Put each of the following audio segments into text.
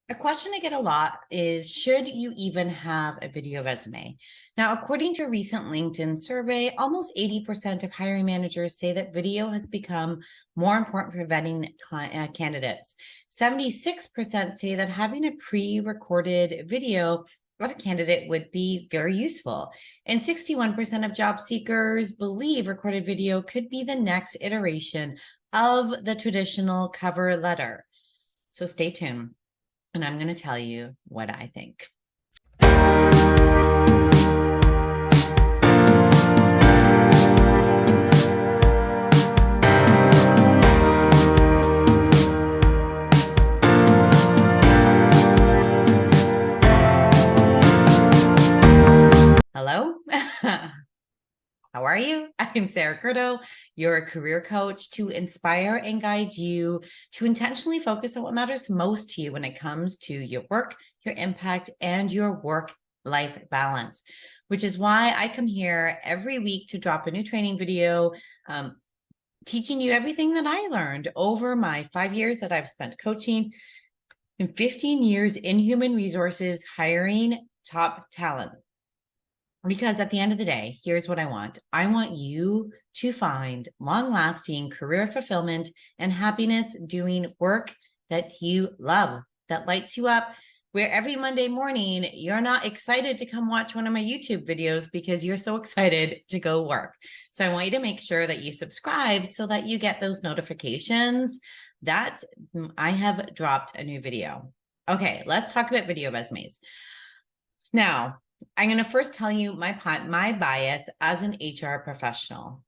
A question I get a lot is, should you even have a video resume? Now, according to a recent LinkedIn survey, almost 80% of hiring managers say that video has become more important for vetting candidates. 76% say that having a pre-recorded video of a candidate would be very useful. And 61% of job seekers believe recorded video could be the next iteration of the traditional cover letter. So stay tuned, and I'm going to tell you what I think. Hello. How are you? I'm Sarah Curto, your career coach, to inspire and guide you to intentionally focus on what matters most to you when it comes to your work, your impact, and your work-life balance, which is why I come here every week to drop a new training video, teaching you everything that I learned over my 5 years that I've spent coaching and 15 years in human resources, hiring top talent. Because at the end of the day, here's what I want. I want you to find long-lasting career fulfillment and happiness doing work that you love, that lights you up, where every Monday morning, you're not excited to come watch one of my YouTube videos because you're so excited to go work. So I want you to make sure that you subscribe so that you get those notifications that I have dropped a new video. Okay, let's talk about video resumes. Now, I'm going to first tell you my bias as an HR professional.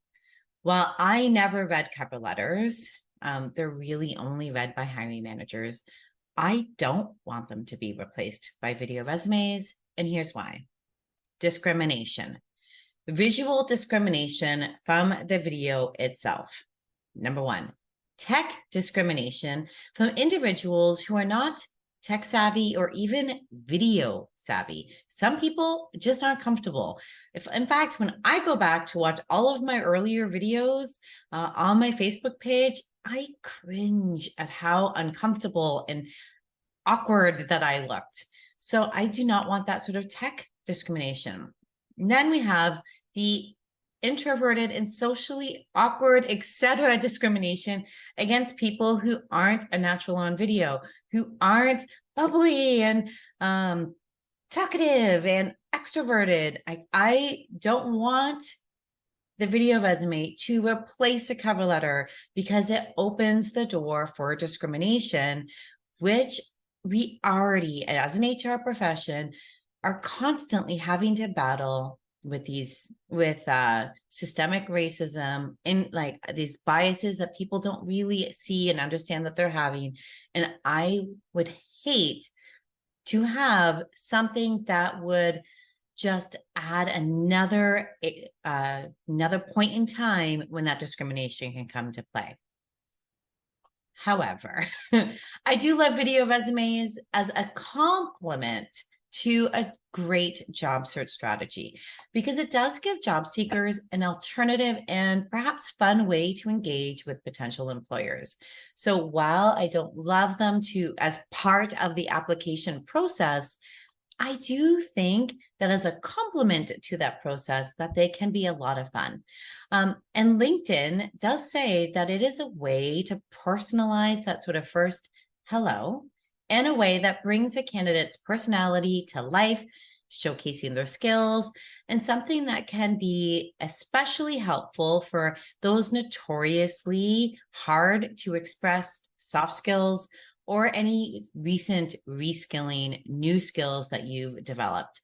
While I never read cover letters, they're really only read by hiring managers. I don't want them to be replaced by video resumes, and here's why. Discrimination. Visual discrimination from the video itself. Number one, tech discrimination from individuals who are not tech savvy or even video savvy. Some people just aren't comfortable. In fact, when I go back to watch all of my earlier videos on my Facebook page, I cringe at how uncomfortable and awkward that I looked. So I do not want that sort of tech discrimination. And then we have the introverted and socially awkward, etc. discrimination against people who aren't a natural on video, who aren't bubbly and talkative and extroverted. I don't want the video resume to replace a cover letter because it opens the door for discrimination, which we already, as an HR profession, are constantly having to battle with systemic racism and like these biases that people don't really see and understand that they're having. And I would hate to have something that would just add another point in time when that discrimination can come to play. However, I do love video resumes as a complement to a great job search strategy because it does give job seekers an alternative and perhaps fun way to engage with potential employers. So while I don't love them as part of the application process, I do think that as a complement to that process, that they can be a lot of fun. And LinkedIn does say that it is a way to personalize that sort of first hello in a way that brings a candidate's personality to life, showcasing their skills, and something that can be especially helpful for those notoriously hard to express soft skills or any recent reskilling, new skills that you've developed.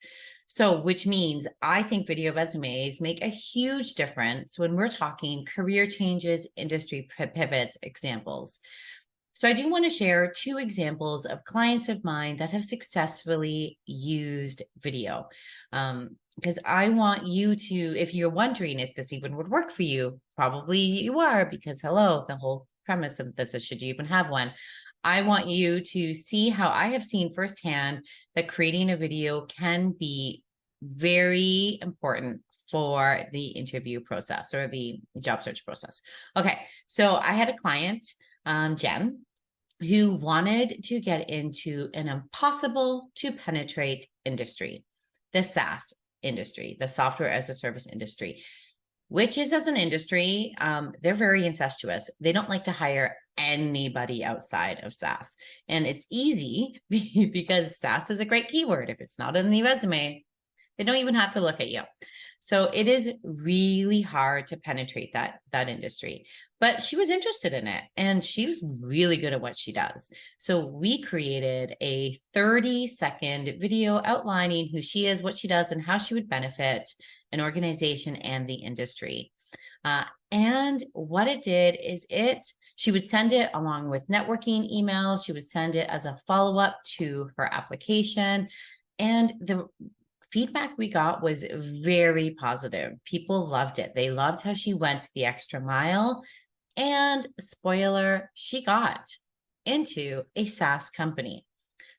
So, which means I think video resumes make a huge difference when we're talking career changes, industry pivots, examples. So I do want to share 2 examples of clients of mine that have successfully used video. Because I want you to, if you're wondering if this even would work for you, probably you are, because hello, the whole premise of this is, should you even have one? I want you to see how I have seen firsthand that creating a video can be very important for the interview process or the job search process. Okay, so I had a client, Jen, who wanted to get into an impossible to penetrate industry, the SaaS industry, the software as a service industry, which is, as an industry, they're very incestuous. They don't like to hire anybody outside of SaaS. And it's easy because SaaS is a great keyword. If it's not in the resume, they don't even have to look at you. So it is really hard to penetrate that industry. But she was interested in it, and she was really good at what she does. So we created a 30-second video outlining who she is, what she does, and how she would benefit an organization and the industry. And what it did is she would send it along with networking emails. She would send it as a follow-up to her application. And the feedback we got was very positive. People loved it. They loved how she went the extra mile. And spoiler, she got into a SaaS company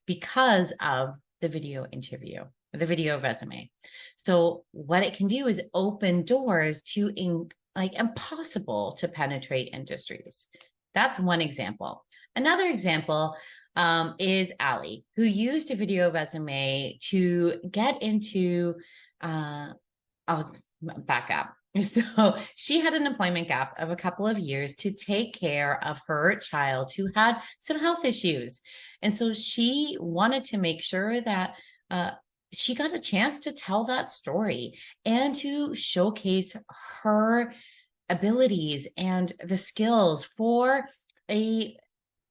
because of the video interview, the video resume. So what it can do is open doors to impossible to penetrate industries. That's one example. Another example is Ali, who used a video resume to get into, I'll back up. So she had an employment gap of a couple of years to take care of her child who had some health issues. And so she wanted to make sure that she got a chance to tell that story and to showcase her abilities and the skills for a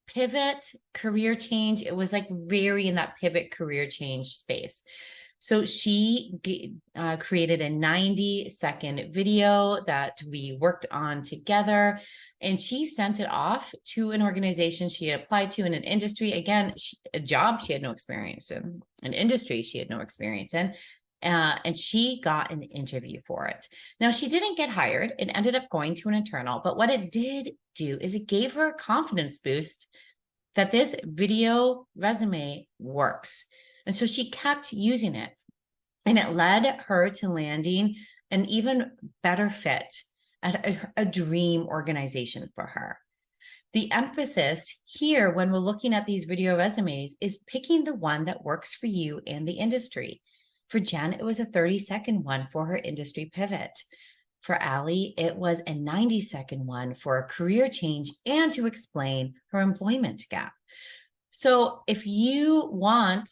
pivot career change. It was like very in that pivot career change space. So she created a 90-second video that we worked on together, and she sent it off to an organization she had applied to in an industry. Again, a job she had no experience in, an industry she had no experience in. And she got an interview for it. Now, she didn't get hired. It ended up going to an internal, but what it did do is it gave her a confidence boost that this video resume works. And so she kept using it, and it led her to landing an even better fit at a dream organization for her. The emphasis here when we're looking at these video resumes is picking the one that works for you and the industry. For Jen, it was a 30-second one for her industry pivot. For Ali, it was a 90-second one for a career change and to explain her employment gap. So if you want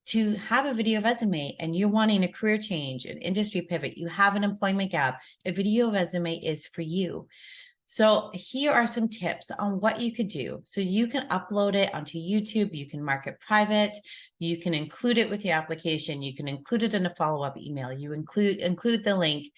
to have a video resume and you're wanting a career change, an industry pivot, you have an employment gap, a video resume is for you. So here are some tips on what you could do. So you can upload it onto YouTube, you can mark it private, you can include it with your application, you can include it in a follow-up email, you include the link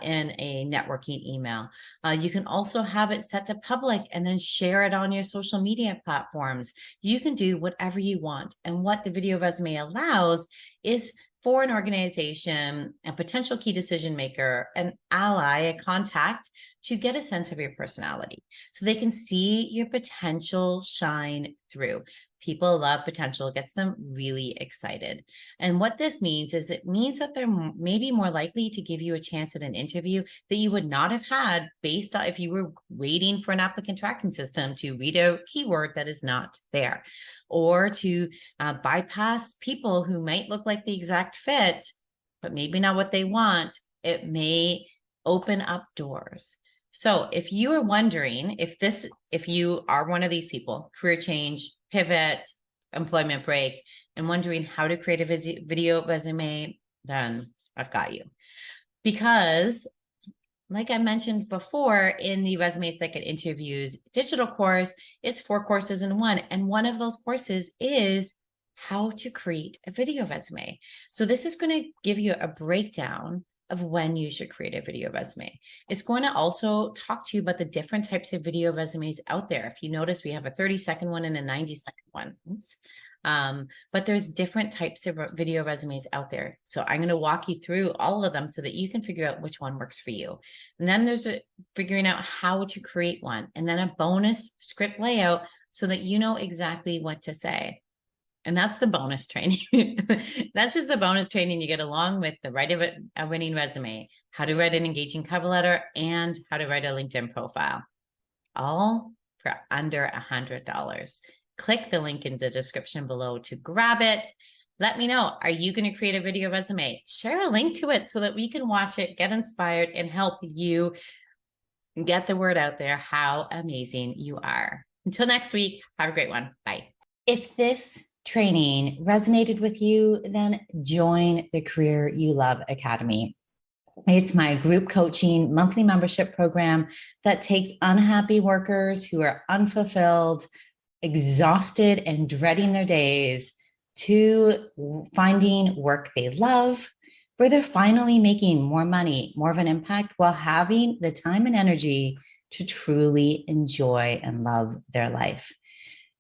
in a networking email. You can also have it set to public and then share it on your social media platforms. You can do whatever you want. And what the video resume allows is for an organization, a potential key decision maker, an ally, a contact, to get a sense of your personality so they can see your potential shine through. People love potential, it gets them really excited. And what this means is it means that they're maybe more likely to give you a chance at an interview that you would not have had based on if you were waiting for an applicant tracking system to read a keyword that is not there, or to bypass people who might look like the exact fit, but maybe not what they want. It may open up doors. So if you are wondering if you are one of these people, career change, pivot, employment break, and wondering how to create a video resume, then I've got you. Because like I mentioned before, in the Resumes That Get Interviews digital course, it's 4 courses in one. And one of those courses is how to create a video resume. So this is going to give you a breakdown of when you should create a video resume. It's going to also talk to you about the different types of video resumes out there. If you notice, we have a 30-second one and a 90-second one. Oops. But there's different types of video resumes out there. So I'm going to walk you through all of them so that you can figure out which one works for you. And then there's figuring out how to create one, and then a bonus script layout so that you know exactly what to say. And that's the bonus training. That's just the bonus training you get along with the write a winning resume, how to write an engaging cover letter, and how to write a LinkedIn profile, all for under $100. click the link in the description below to grab it. Let me know, are you going to create a video resume? Share a link to it so that we can watch it, get inspired, and help you get the word out there how amazing you are. Until next week, have a great one. Bye. If this training resonated with you, then join the Career You Love Academy. It's my group coaching monthly membership program that takes unhappy workers who are unfulfilled, exhausted, and dreading their days to finding work they love, where they're finally making more money, more of an impact, while having the time and energy to truly enjoy and love their life.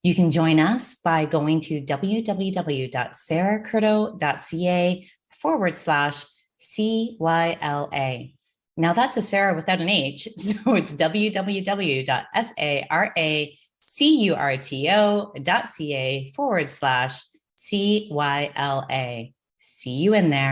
You can join us by going to www.sarahcurto.ca/CYLA. Now that's a Sarah without an H. So it's www.saracurto.ca/CYLA. See you in there.